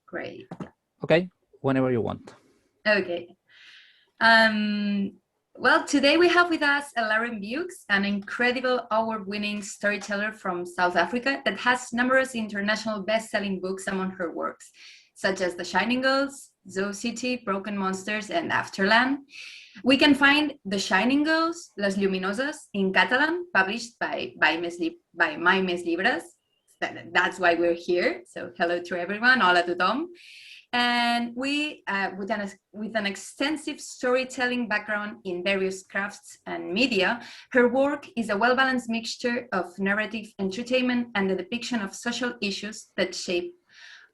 Great. Okay, whenever you want. Okay. Well, today we have with us Lauren Beukes, an incredible award-winning storyteller from South Africa that has numerous international best-selling books among her works, such as The Shining Girls, Zoo City, Broken Monsters, and Afterland. We can find The Shining Girls, Les Lluminoses, in Catalan, published by Mai Més Llibres. That's why we're here. So hello to everyone, hola tothom. And we, with an extensive storytelling background in various crafts and media, her work is a well-balanced mixture of narrative entertainment and the depiction of social issues that shape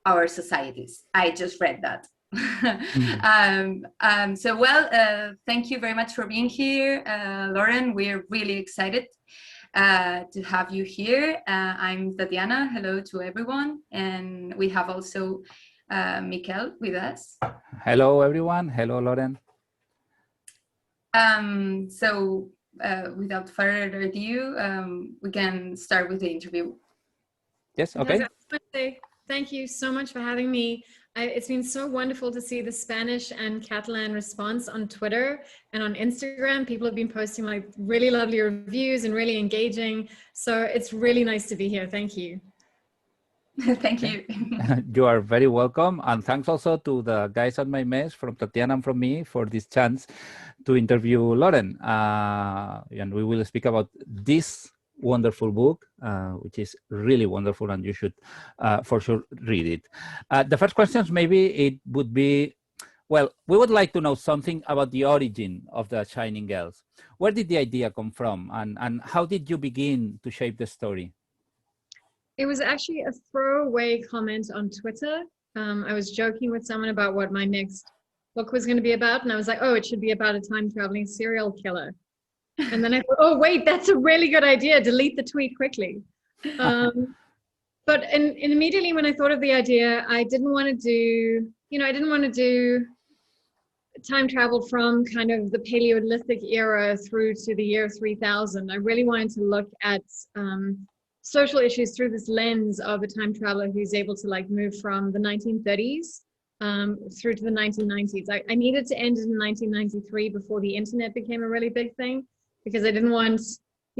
our societies. I just read that. Thank you very much for being here, Lauren. We're really excited to have you here. I'm Tatiana. Hello to everyone. And we have also Miquel with us. Hello, everyone. Hello, Lauren. Without further ado, we can start with the interview. Yes, okay. Thank you so much for having me. It's been so wonderful to see the Spanish and Catalan response on Twitter and on Instagram. People have been posting like really lovely reviews and really engaging. So it's really nice to be here. Thank you. Thank you. You are very welcome. And thanks also to the guys at Mai Més, from Tatiana and from me, for this chance to interview Lauren. And we will speak about this wonderful book, which is really wonderful, and you should for sure read it. The first questions, maybe it would be, well, we would like to know something about the origin of the Shining Girls. Where did the idea come from, and how did you begin to shape the story? It was actually a throwaway comment on Twitter. I was joking with someone about what my next book was going to be about, and I was like, oh, it should be about a time-traveling serial killer. And then I thought, oh, wait, that's a really good idea. Delete the tweet quickly. But immediately when I thought of the idea, I didn't want to do time travel from kind of the Paleolithic era through to the year 3000. I really wanted to look at social issues through this lens of a time traveler who's able to like move from the 1930s through to the 1990s. I needed to end in 1993 before the internet became a really big thing, because I didn't want,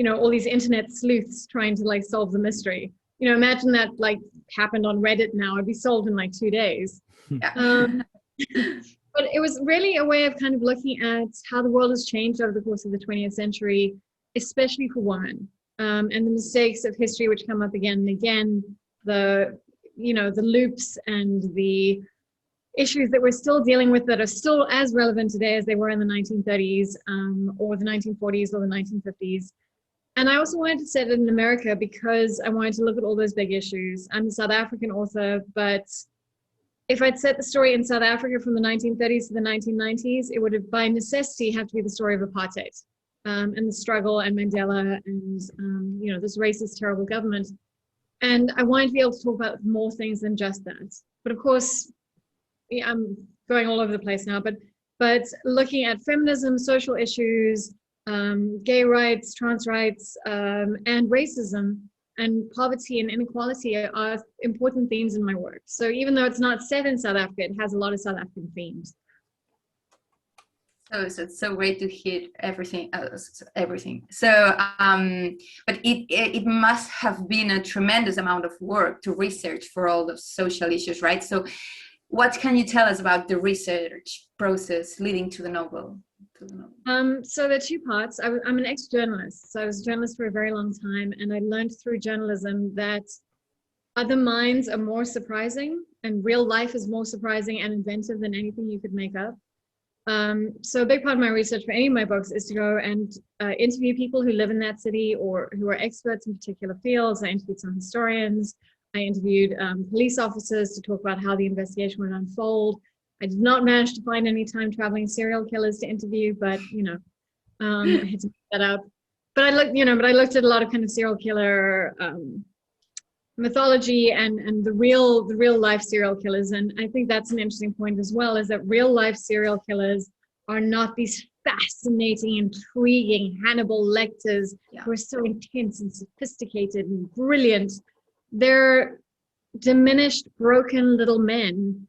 all these internet sleuths trying to like solve the mystery. Imagine that like happened on Reddit now, it'd be solved in like 2 days. But it was really a way of kind of looking at how the world has changed over the course of the 20th century, especially for women, and the mistakes of history which come up again and again, the loops and the issues that we're still dealing with that are still as relevant today as they were in the 1930s or the 1940s or the 1950s. And I also wanted to set it in America because I wanted to look at all those big issues. I'm a South African author, but if I'd set the story in South Africa from the 1930s to the 1990s, it would have by necessity have to be the story of apartheid and the struggle and Mandela and this racist, terrible government. And I wanted to be able to talk about more things than just that. But of course, I'm going all over the place now, but looking at feminism, social issues, gay rights, trans rights, and racism and poverty and inequality are important themes in my work. So even though it's not set in South Africa, it has a lot of South African themes. So it's so great to hear everything. So, but it must have been a tremendous amount of work to research for all the social issues, right? So, what can you tell us about the research process leading to the novel? So there are two parts. I'm an ex-journalist, so I was a journalist for a very long time, and I learned through journalism that other minds are more surprising, and real life is more surprising and inventive than anything you could make up. So a big part of my research for any of my books is to go and interview people who live in that city or who are experts in particular fields. I interviewed some historians. I interviewed police officers to talk about how the investigation would unfold. I did not manage to find any time-traveling serial killers to interview, but I had to figure that out. But I looked at a lot of kind of serial killer mythology and the real life serial killers. And I think that's an interesting point as well, is that real life serial killers are not these fascinating, intriguing Hannibal Lecters who are so intense and sophisticated and brilliant. they're diminished, broken little men,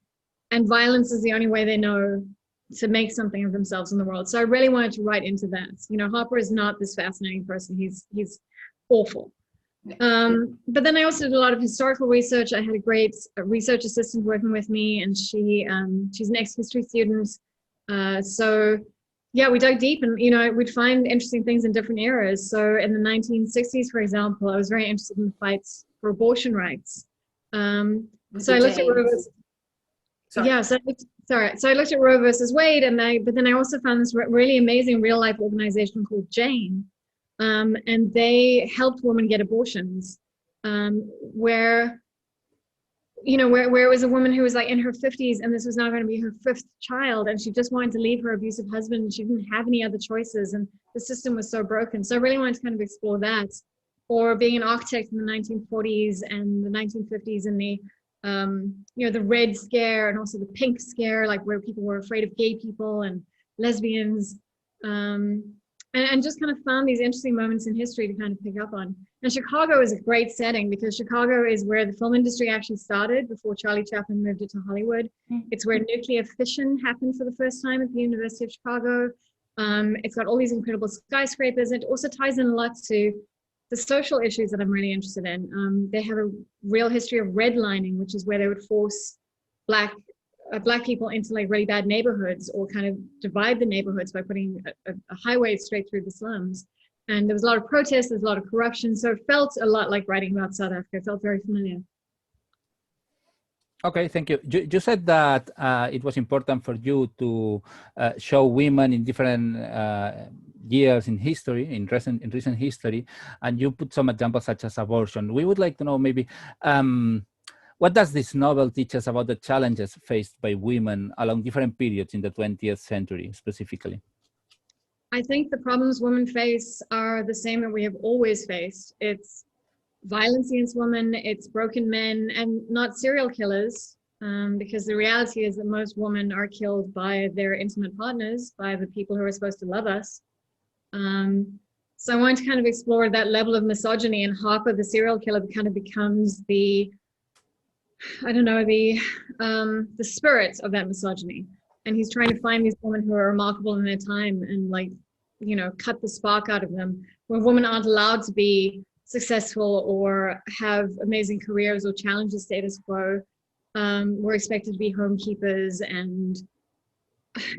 and violence is the only way they know to make something of themselves in the world. So I really wanted to write into that. You know, Harper is not this fascinating person. He's awful. But then I also did a lot of historical research. I had a great research assistant working with me, and she's an ex-history student. So yeah, we dug deep, and you know, we'd find interesting things in different eras. So in the 1960s, for example, I was very interested in the fights for abortion rights. So I looked at Roe versus, yeah, so I looked at Roe versus Wade, but then I also found this really amazing real life organization called Jane. And they helped women get abortions, where it was a woman who was like in her 50s, and this was now going to be her 5th child, and she just wanted to leave her abusive husband, and she didn't have any other choices, and the system was so broken. So I really wanted to kind of explore that. Or being an architect in the 1940s and the 1950s, and the Red Scare and also the Pink Scare, like where people were afraid of gay people and lesbians. And just kind of found these interesting moments in history to kind of pick up on. And Chicago is a great setting because Chicago is where the film industry actually started before Charlie Chaplin moved it to Hollywood. It's where nuclear fission happened for the first time at the University of Chicago. It's got all these incredible skyscrapers. It also ties in a lot to the social issues that I'm really interested in. They have a real history of redlining, which is where they would force black people into like really bad neighborhoods, or kind of divide the neighborhoods by putting a highway straight through the slums. And there was a lot of protest, there's a lot of corruption. So it felt a lot like writing about South Africa. It felt very familiar. Okay, thank you. You said that it was important for you to show women in different years in history, in recent history, and you put some examples such as abortion. We would like to know maybe, what does this novel teach us about the challenges faced by women along different periods in the 20th century specifically? I think the problems women face are the same that we have always faced. It's violence against women, it's broken men, and not serial killers, because the reality is that most women are killed by their intimate partners, by the people who are supposed to love us. So I wanted to kind of explore that level of misogyny, and Harper, the serial killer, kind of becomes the spirit of that misogyny. And he's trying to find these women who are remarkable in their time and cut the spark out of them, where women aren't allowed to be successful or have amazing careers or challenge the status quo. We're expected to be homekeepers and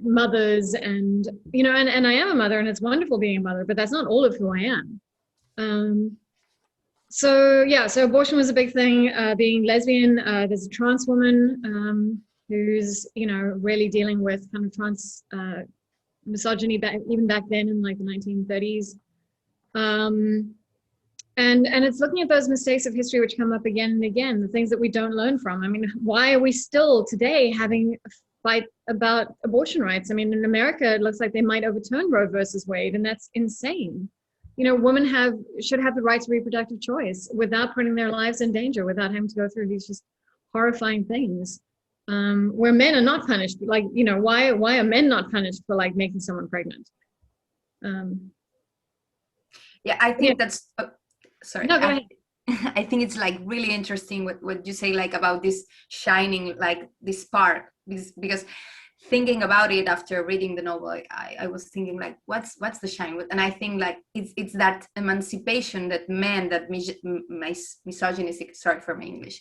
mothers, and I am a mother, and it's wonderful being a mother, but that's not all of who I am. So abortion was a big thing. Being lesbian, there's a trans woman who's really dealing with kind of trans misogyny even back then in like the 1930s. And it's looking at those mistakes of history which come up again and again, the things that we don't learn from. I mean, why are we still today having a fight about abortion rights? I mean, in America, it looks like they might overturn Roe versus Wade, and that's insane. Women should have the right to reproductive choice without putting their lives in danger, without having to go through these just horrifying things. Where men are not punished, why are men not punished for like making someone pregnant? Yeah, I think that's. Sorry. No, go ahead. I think it's like really interesting what you say, like about this shining, like this spark, because thinking about it after reading the novel, I was thinking like, what's the shine? And I think like it's that emancipation that men, that misogynistic, sorry for my English,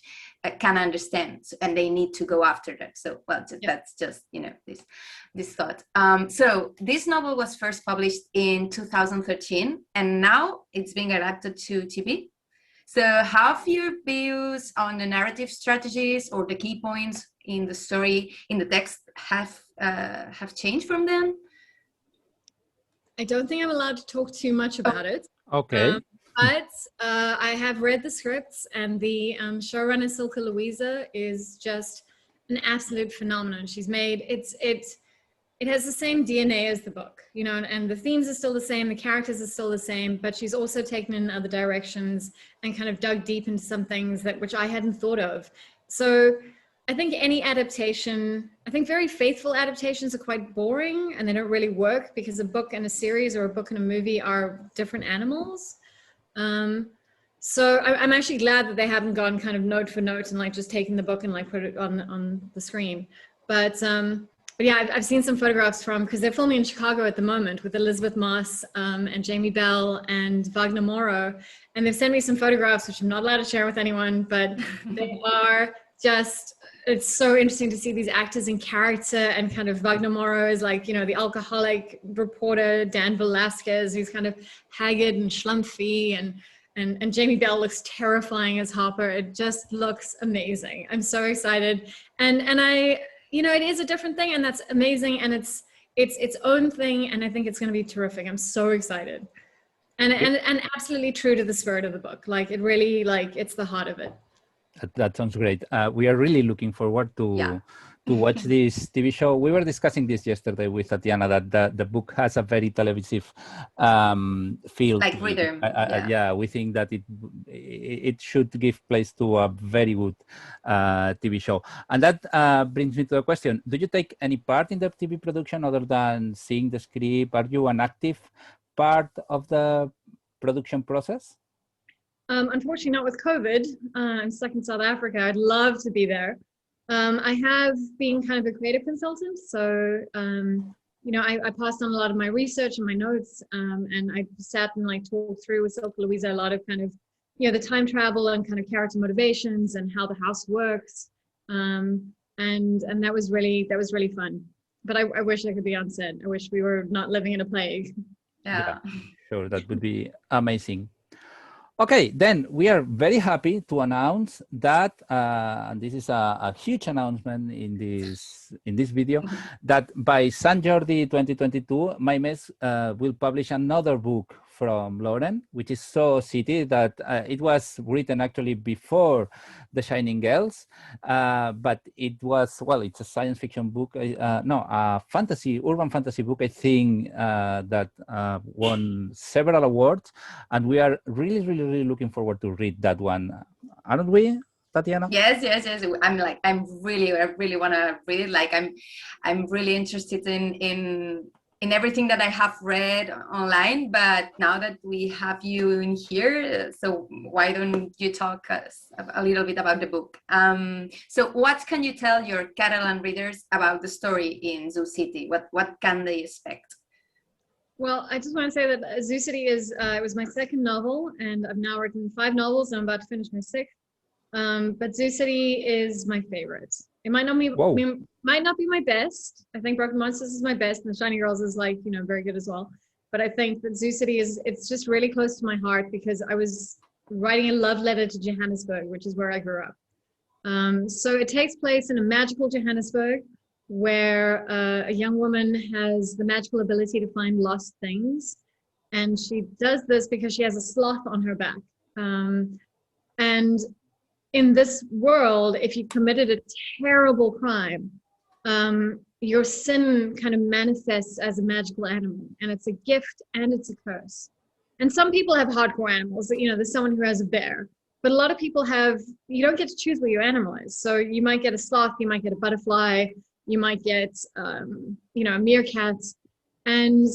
can understand, and they need to go after that. So that's just this thought. So this novel was first published in 2013, and now it's being adapted to TV. So have your views on the narrative strategies or the key points in the story, in the text, have changed from them? I don't think I'm allowed to talk too much about it. Okay. But I have read the scripts, and the showrunner Silke Louisa is just an absolute phenomenon. She's made it has the same DNA as the book, and the themes are still the same, the characters are still the same, but she's also taken in other directions and kind of dug deep into some things which I hadn't thought of. So I think any adaptation, I think very faithful adaptations are quite boring, and they don't really work because a book and a series or a book and a movie are different animals. So I'm actually glad that they haven't gone kind of note for note and like just taken the book and like put it on the screen. But yeah, I've seen some photographs from, because they're filming in Chicago at the moment with Elizabeth Moss and Jamie Bell and Wagner Morrow. And they've sent me some photographs, which I'm not allowed to share with anyone, but they are just, it's so interesting to see these actors in character, and kind of Wagner Morrow is like, you know, the alcoholic reporter, Dan Velasquez, who's kind of haggard and schlumpy, and Jamie Bell looks terrifying as Harper. It just looks amazing. I'm so excited. And I, you know, it is a different thing, and that's amazing. And it's its own thing. And I think it's going to be terrific. I'm so excited. And absolutely true to the spirit of the book. Like, it really, like, it's the heart of it. That sounds great. We are really looking forward to watch this TV show. We were discussing this yesterday with Tatiana, that the book has a very televisive feel. Like rhythm. Yeah, we think that it should give place to a very good TV show. And that brings me to a question. Do you take any part in the TV production other than seeing the script? Are you an active part of the production process? Unfortunately, not with COVID. I'm stuck in South Africa. I'd love to be there. I have been kind of a creative consultant. So, you know, I passed on a lot of my research and my notes, and I sat and like talked through with Silke Louisa a lot of kind of, you know, the time travel and kind of character motivations and how the house works. And that was really fun. But I wish I could be on set. I wish we were not living in a plague. Yeah, sure. That would be amazing. Okay, then we are very happy to announce that, and this is a huge announcement in this video, that by San Jordi 2022, Mai Més will publish another book from Lauren, which is So City, that it was written actually before The Shining Girls, but it was, well, it's a science fiction book, a urban fantasy book, I think, that won several awards, and we are really looking forward to read that one, aren't we, Tatiana? Yes. I really want to read it. Like, I'm really interested in everything that I have read online, but now that we have you in here, so why don't you talk us a little bit about the book? So what can you tell your Catalan readers about the story in Zoo City? What can they expect? Well, I just want to say that Zoo City is, it was my second novel, and I've now written 5 novels, and I'm about to finish my 6th. But Zoo City is my favorite. It might not be my best. I think Broken Monsters is my best, and The Shining Girls is, like, you know, very good as well. But I think that Zoo City it's just really close to my heart, because I was writing a love letter to Johannesburg, which is where I grew up. So it takes place in a magical Johannesburg, where a young woman has the magical ability to find lost things. And she does this because she has a sloth on her back. And in this world, if you committed a terrible crime, your sin kind of manifests as a magical animal, and it's a gift and it's a curse. And some people have hardcore animals. You know, there's someone who has a bear, but a lot of people you don't get to choose what your animal is. So you might get a sloth, you might get a butterfly, you might get, you know, a meerkat. And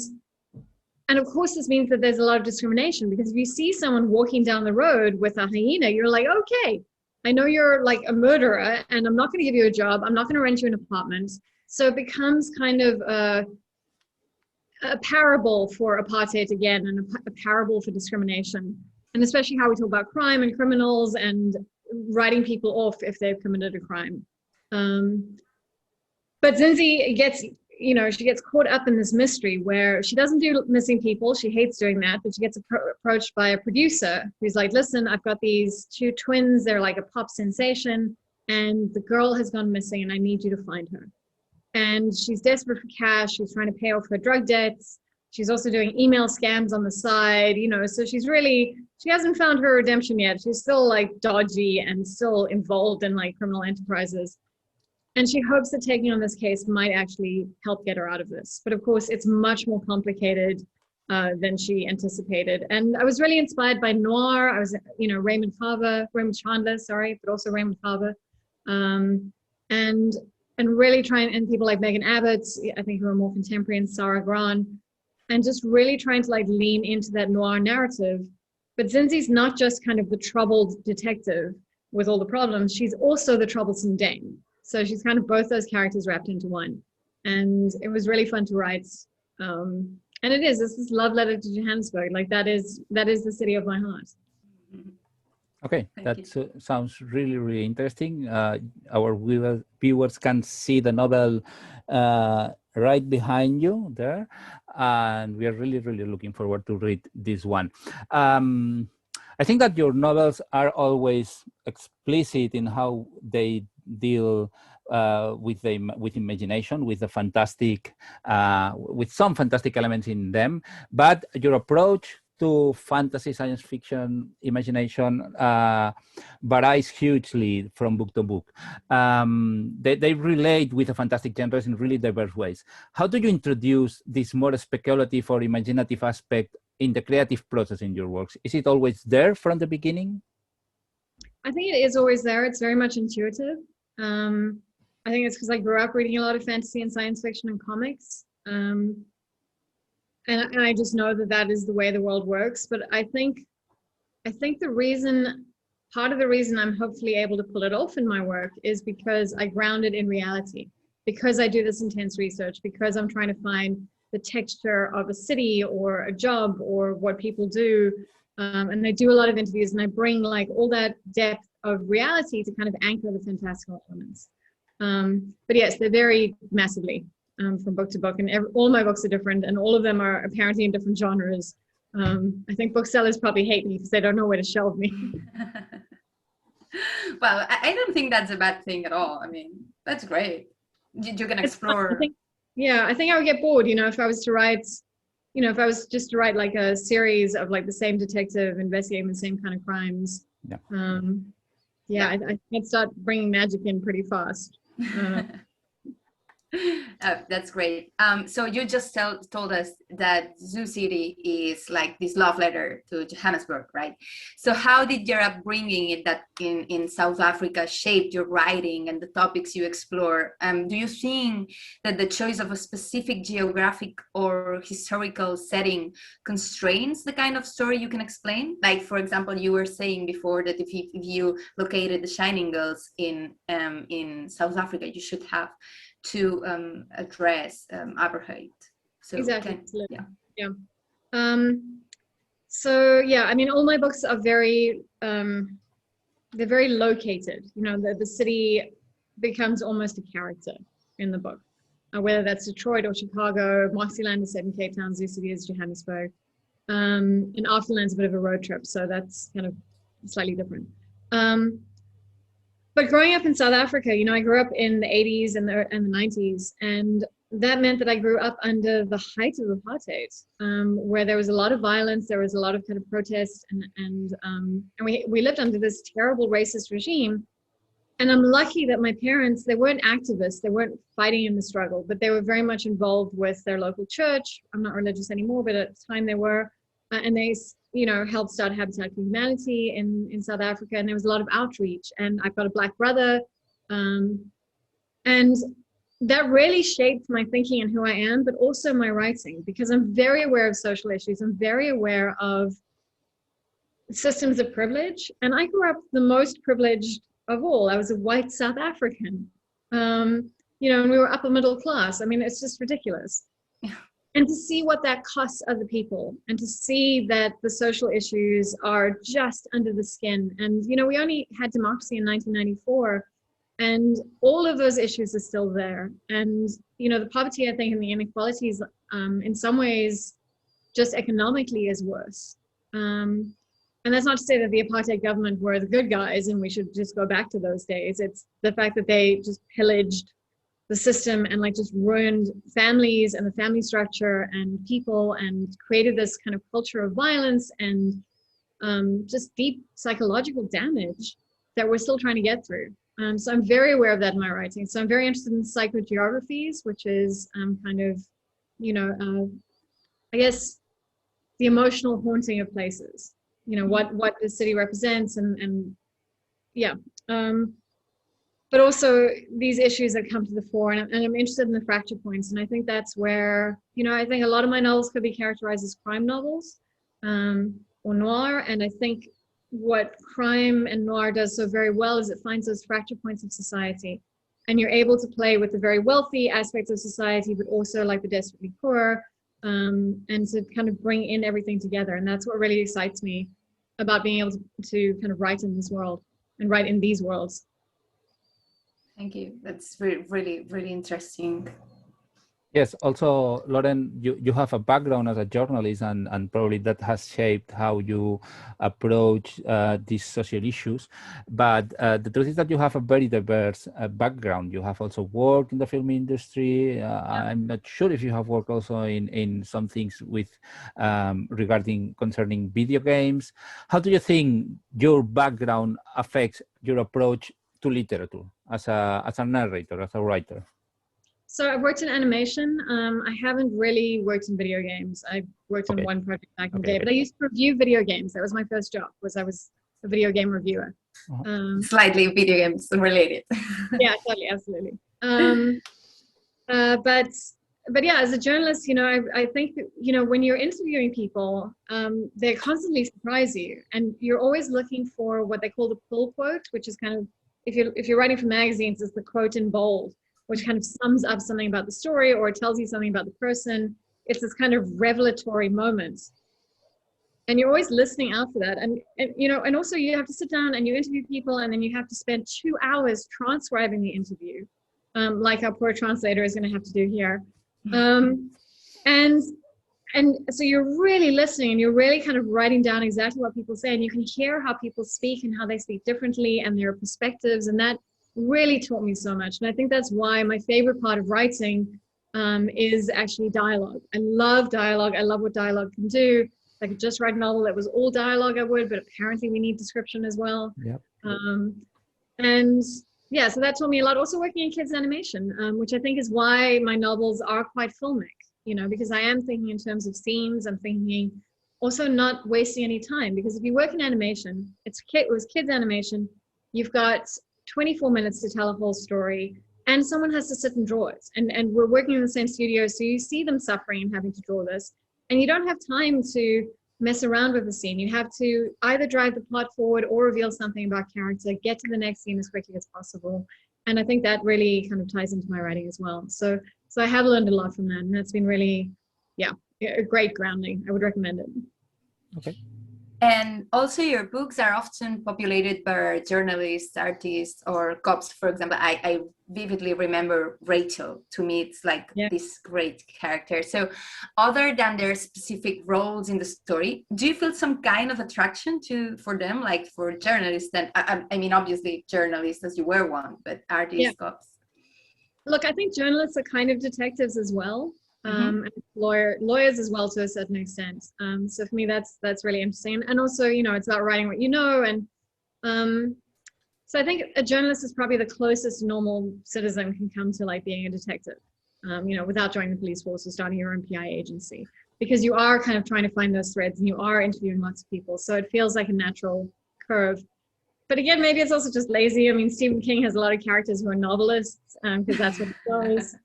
of course, this means that there's a lot of discrimination, because if you see someone walking down the road with a hyena, you're like, okay, I know you're like a murderer, and I'm not going to give you a job. I'm not going to rent you an apartment. So it becomes kind of a parable for apartheid again, and a parable for discrimination, and especially how we talk about crime and criminals and writing people off if they've committed a crime. But Zinzi she gets caught up in this mystery where she doesn't do missing people. She hates doing that, but she gets approached by a producer who's like, listen, I've got these 2 twins. They're like a pop sensation, and the girl has gone missing, and I need you to find her. And she's desperate for cash. She's trying to pay off her drug debts. She's also doing email scams on the side, you know, so she hasn't found her redemption yet. She's still like dodgy and still involved in like criminal enterprises. And she hopes that taking on this case might actually help get her out of this. But of course, it's much more complicated than she anticipated. And I was really inspired by noir. I was, you know, Raymond Chandler, but also Raymond Carver. And really trying, and people like Megan Abbott, I think, who are more contemporary, and Sarah Gran, and just really trying to like lean into that noir narrative. But Zinzi's not just kind of the troubled detective with all the problems. She's also the troublesome dame. So she's kind of both those characters wrapped into one. And it was really fun to write. And it's this love letter to Johannesburg. Like that is the city of my heart. Okay, that sounds really, really interesting. Our viewers can see the novel right behind you there. And we are really, really looking forward to read this one. I think that your novels are always explicit in how they deal with imagination, with the fantastic, with some fantastic elements in them. But your approach to fantasy, science fiction, imagination varies hugely from book to book. They relate with the fantastic genres in really diverse ways. How do you introduce this more speculative or imaginative aspect in the creative process in your works? Is it always there from the beginning? I think it is always there. It's very much intuitive. I think it's because I grew up reading a lot of fantasy and science fiction and comics. And I just know that is the way the world works. But I think part of the reason I'm hopefully able to pull it off in my work is because I ground it in reality, because I do this intense research, because I'm trying to find the texture of a city or a job or what people do. And I do a lot of interviews and I bring like all that depth of reality to kind of anchor the fantastical elements. But yes, they vary massively from book to book, and all my books are different, and all of them are apparently in different genres. I think booksellers probably hate me because they don't know where to shelve me. Well, I don't think that's a bad thing at all. I mean, that's great. You can explore. I think I would get bored, if I was to write, if I was just to write like a series of like the same detective investigating the same kind of crimes. Yeah. I'd start bringing magic in pretty fast. That's great. So you just told us that Zoo City is like this love letter to Johannesburg, right? So how did your upbringing in South Africa shape your writing and the topics you explore? Do you think that the choice of a specific geographic or historical setting constrains the kind of story you can explain? Like, for example, you were saying before that if you located the Shining Girls in South Africa, you should have to address apartheid. So exactly. So yeah, I mean, all my books are very they're very located. The city becomes almost a character in the book, whether that's Detroit or Chicago. Moxieland is set in Cape Town, Zoo City is Johannesburg, and Afterland's a bit of a road trip, so that's kind of slightly different. But growing up in South Africa, I grew up in the 80s and the 90s, and that meant that I grew up under the height of apartheid, where there was a lot of violence, there was a lot of kind of protest, and we lived under this terrible racist regime. And I'm lucky that my parents, they weren't activists, they weren't fighting in the struggle, but they were very much involved with their local church. I'm not religious anymore, but at the time they were, and they helped start Habitat for Humanity in South Africa, and there was a lot of outreach. And I've got a Black brother, and that really shaped my thinking and who I am, but also my writing, because I'm very aware of social issues. I'm very aware of systems of privilege, and I grew up the most privileged of all. I was a white South African, and we were upper middle class. I mean, it's just ridiculous. And to see what that costs other people, and to see that the social issues are just under the skin. And, we only had democracy in 1994, and all of those issues are still there. And, the poverty, I think, and the inequalities, in some ways, just economically is worse. And that's not to say that the apartheid government were the good guys and we should just go back to those days. It's the fact that they just pillaged the system and like just ruined families and the family structure and people, and created this kind of culture of violence and just deep psychological damage that we're still trying to get through. So I'm very aware of that in my writing. So I'm very interested in psychogeographies, which is kind of, I guess the emotional haunting of places, what the city represents and yeah. But also these issues that come to the fore, and I'm interested in the fracture points. And I think that's where, I think a lot of my novels could be characterized as crime novels. or noir. And I think what crime and noir does so very well is it finds those fracture points of society. And you're able to play with the very wealthy aspects of society, but also like the desperately poor, and to kind of bring in everything together. And that's what really excites me about being able to kind of write in this world and write in these worlds. Thank you. That's really, really, really interesting. Yes, also, Lauren, you have a background as a journalist, and probably that has shaped how you approach these social issues. But the truth is that you have a very diverse background. You have also worked in the film industry. I'm not sure if you have worked also in some things with concerning video games. How do you think your background affects your approach to literature as a narrator, as a writer? So I've worked in animation. I haven't really worked in video games. I worked on one project back in the day, but I used to review video games. That was my first job, I was a video game reviewer. Slightly video games related. Yeah, totally, absolutely. But yeah, as a journalist, I think, when you're interviewing people, they constantly surprise you, and you're always looking for what they call the pull quote, which is kind of, if you're writing for magazines, it's the quote in bold, which kind of sums up something about the story or tells you something about the person. It's this kind of revelatory moment. And you're always listening out for that. And also you have to sit down and you interview people, and then you have to spend 2 hours transcribing the interview, like our poor translator is going to have to do here. And so you're really listening, and you're really kind of writing down exactly what people say, and you can hear how people speak and how they speak differently and their perspectives. And that really taught me so much. And I think that's why my favorite part of writing is actually dialogue. I love dialogue. I love what dialogue can do. If I could just write a novel that was all dialogue, I would, but apparently we need description as well. Yep. And yeah, so that taught me a lot. Also working in kids animation, which I think is why my novels are quite filmic, because I am thinking in terms of scenes. I'm thinking also not wasting any time, because if you work in animation, it was kids animation, you've got 24 minutes to tell a whole story, and someone has to sit and draw it. And we're working in the same studio, so you see them suffering and having to draw this, and you don't have time to mess around with the scene. You have to either drive the plot forward or reveal something about character, get to the next scene as quickly as possible. And I think that really kind of ties into my writing as well. So I have learned a lot from that, and that's been really, a great grounding. I would recommend it. Okay. And also your books are often populated by journalists, artists, or cops. For example, I vividly remember Rachel. To me, it's like this great character. So other than their specific roles in the story, do you feel some kind of attraction for them, like for journalists? And I mean, obviously journalists, as you were one, but artists, cops? Look, I think journalists are kind of detectives as well. And lawyers as well to a certain extent. So for me, that's really interesting. And also, it's about writing what you know. And so I think a journalist is probably the closest a normal citizen can come to like being a detective, without joining the police force or starting your own PI agency, because you are kind of trying to find those threads and you are interviewing lots of people. So it feels like a natural curve. But again, maybe it's also just lazy. I mean, Stephen King has a lot of characters who are novelists, because that's what he does.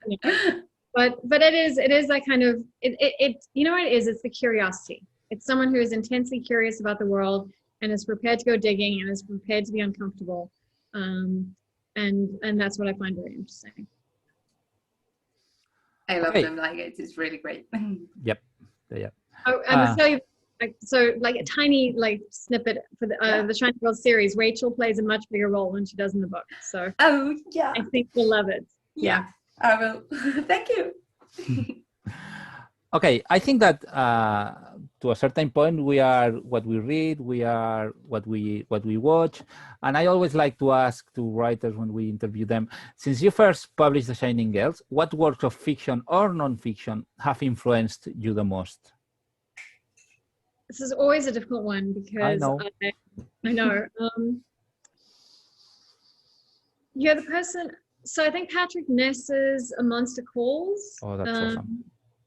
But it is that kind of, it's the curiosity. It's someone who is intensely curious about the world and is prepared to go digging and is prepared to be uncomfortable. And that's what I find very interesting. I love them. Like, it's really great. Yep. Yeah. Oh, and I'll tell you, like a tiny snippet for the Shining Girl series, Rachel plays a much bigger role than she does in the book. So I think you'll love it. Yeah. I will. Thank you. Okay, I think that to a certain point we are what we read, we are what we watch, and I always like to ask to writers when we interview them, since you first published The Shining Girls, what works of fiction or non-fiction have influenced you the most? This is always a difficult one because I know. You're the person. So I think Patrick Ness's A Monster Calls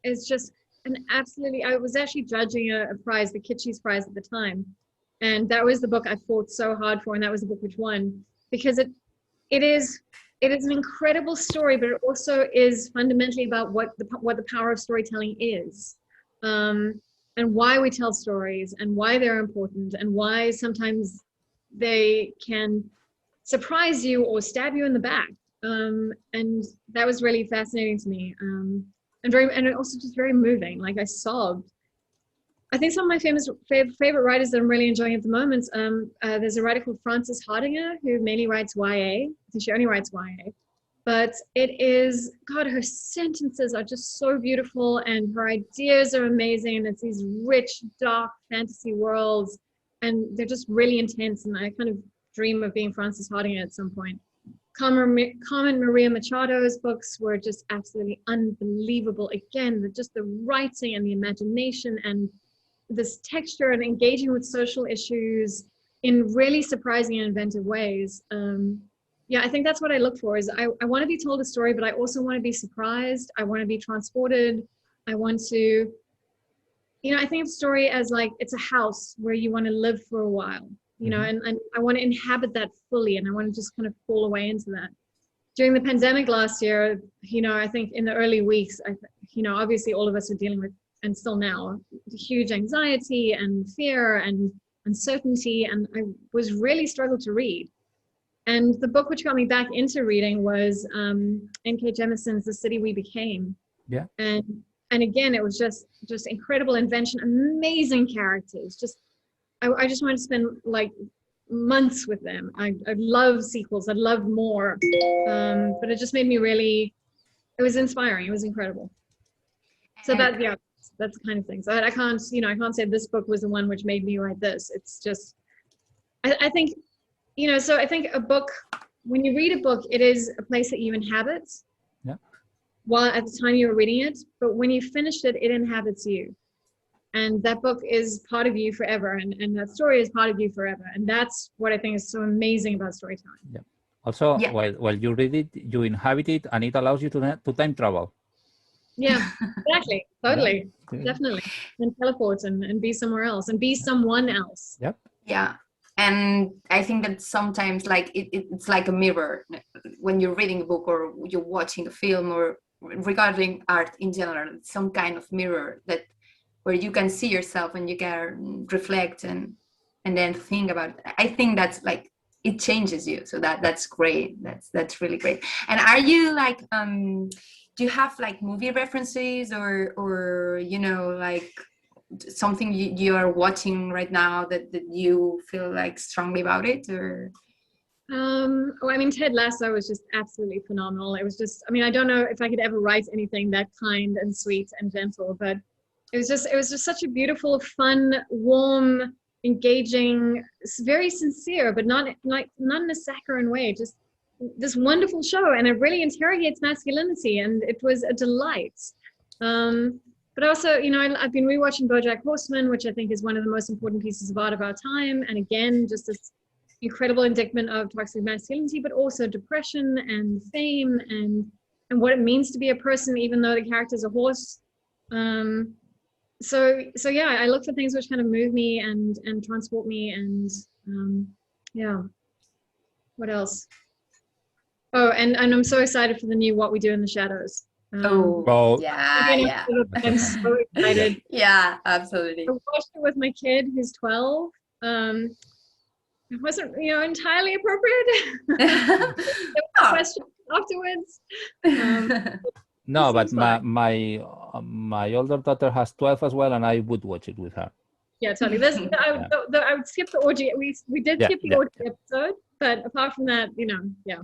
is just an absolutely, I was actually judging a prize, the Kitschy's prize at the time. And that was the book I fought so hard for. And that was the book which won, because it is an incredible story, but it also is fundamentally about what the power of storytelling is. and why we tell stories and why they're important and why sometimes they can surprise you or stab you in the back. And that was really fascinating to me. And also just very moving. Like I sobbed. I think some of my favorite writers that I'm really enjoying at the moment, there's a writer called Frances Hardinger who mainly writes YA. I think she only writes YA. But it is, God, her sentences are just so beautiful and her ideas are amazing. And it's these rich, dark fantasy worlds. And they're just really intense. And I kind of dream of being Frances Hardinger at some point. Carmen Maria Machado's books were just absolutely unbelievable. Again, just the writing and the imagination and this texture and engaging with social issues in really surprising and inventive ways. Yeah, I think that's what I look for is I want to be told a story, but I also want to be surprised. I want to be transported. I want to, I think of story as like, it's a house where you want to live for a while, and I want to inhabit that fully. And I want to just kind of fall away into that. During the pandemic last year, I think in the early weeks, obviously all of us are dealing with, and still now, huge anxiety and fear and uncertainty. And I was really struggled to read. And the book which got me back into reading was N.K. Jemisin's The City We Became. Yeah. And again, it was just incredible invention, amazing characters. I just wanted to spend like months with them. I love sequels. I'd love more. But it just made me it was inspiring. It was incredible. So that's the kind of thing. So I can't say this book was the one which made me write this. It's just, I think, so I think a book, when you read a book, it is a place that you inhabit while at the time you were reading it. But when you finished it, it inhabits you. And that book is part of you forever. And that story is part of you forever. And that's what I think is so amazing about storytelling. Yeah. Also, while you read it, you inhabit it, and it allows you to time travel. Yeah, exactly. Totally. Yeah. Definitely. And teleport and be somewhere else and be someone else. Yep. Yeah. And I think that sometimes like it's like a mirror when you're reading a book or you're watching a film or regarding art in general, some kind of mirror where you can see yourself and you can reflect and then think about it. I think that's like, it changes you. So that's great. That's really great. And are you like, do you have like movie references or like something you are watching right now that you feel like strongly about it? Or Ted Lasso was just absolutely phenomenal. It was just, I don't know if I could ever write anything that kind and sweet and gentle, but it was just such a beautiful, fun, warm, engaging, very sincere, but not in a saccharine way, just this wonderful show. And it really interrogates masculinity, and it was a delight. But also, I've been rewatching BoJack Horseman, which I think is one of the most important pieces of art of our time. And again, just this incredible indictment of toxic masculinity, but also depression and fame and what it means to be a person, even though the character's a horse. So yeah, I look for things which kind of move me and transport me and yeah. What else? Oh, and I'm so excited for the new What We Do in the Shadows. Yeah. I'm so excited. Yeah, absolutely. I watched it with my kid who's 12. It wasn't, entirely appropriate. There were questions afterwards. No, but my older daughter has 12 as well, and I would watch it with her. Yeah, totally. I would skip the orgy. We did skip the orgy episode, but apart from that, yeah.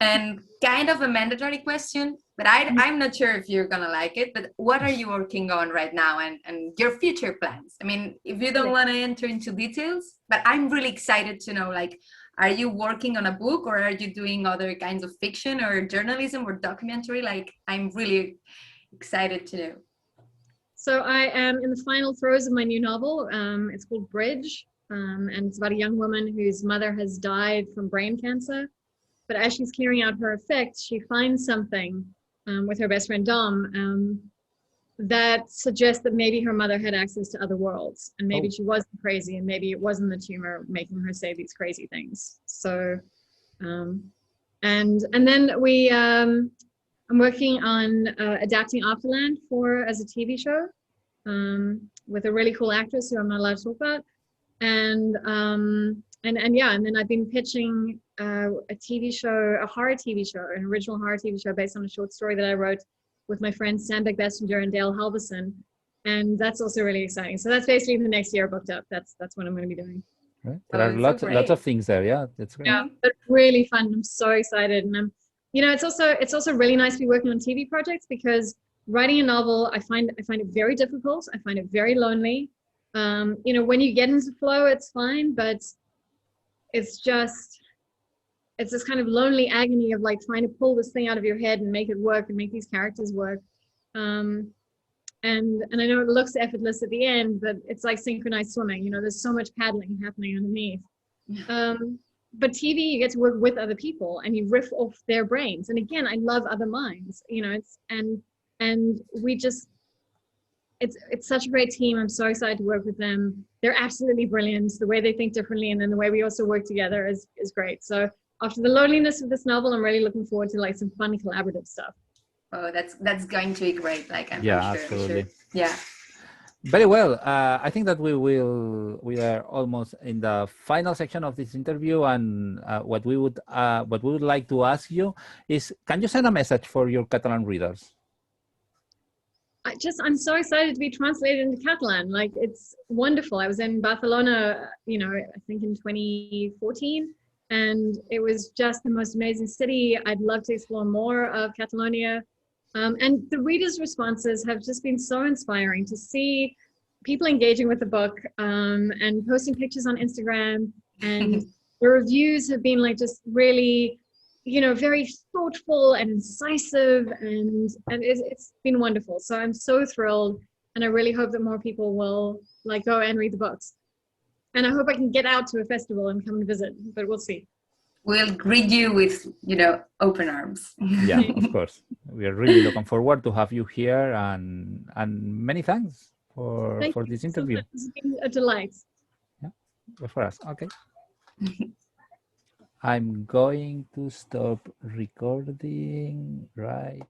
And kind of a mandatory question, but I'm not sure if you're gonna like it, but what are you working on right now and your future plans? If you don't want to enter into details, but I'm really excited to know, like, are you working on a book or are you doing other kinds of fiction or journalism or documentary? Like, I'm really excited to know. So I am in the final throes of my new novel. It's called Bridge, and it's about a young woman whose mother has died from brain cancer. But as she's clearing out her effects, she finds something with her best friend Dom that suggests that maybe her mother had access to other worlds, and maybe she wasn't crazy, and maybe it wasn't the tumor making her say these crazy things. So, and then I'm working on adapting Afterland as a TV show. with a really cool actress who I'm not allowed to talk about. And then I've been pitching a TV show, a horror TV show, an original horror TV show based on a short story that I wrote with my friends Sam Beck-Bessinger and Dale Halverson. And that's also really exciting. So that's basically the next year booked up. That's what I'm going to be doing. Right. There are lots of things there. Yeah, that's great. Yeah, but really fun. I'm so excited, and it's also really nice to be working on TV projects, because writing a novel, I find it very difficult. I find it very lonely. When you get into flow, it's fine, but it's this kind of lonely agony of like trying to pull this thing out of your head and make it work and make these characters work. And I know it looks effortless at the end, but it's like synchronized swimming. There's so much paddling happening underneath. But TV, you get to work with other people and you riff off their brains. And again, I love other minds. And we just, it's such a great team. I'm so excited to work with them. They're absolutely brilliant. The way they think differently, and then the way we also work together is great. So after the loneliness of this novel, I'm really looking forward to like some fun collaborative stuff. Oh, that's going to be great. Like, I'm yeah, sure, absolutely. Sure. Yeah. Very well. I think that we are almost in the final section of this interview, and what we would like to ask you is, can you send a message for your Catalan readers? I'm so excited to be translated into Catalan. Like, it's wonderful. I was in Barcelona, I think in 2014, and it was just the most amazing city. I'd love to explore more of Catalonia. And the readers' responses have just been so inspiring to see people engaging with the book, and posting pictures on Instagram. And the reviews have been like just really, very thoughtful and incisive, and it's been wonderful. So I'm so thrilled, and I really hope that more people will like go and read the books. And I hope I can get out to a festival and come and visit, but we'll see. We'll greet you with, open arms. Yeah, of course. We are really looking forward to have you here, and many thanks for this interview. So it's been a delight. Yeah, good for us. Okay. I'm going to stop recording right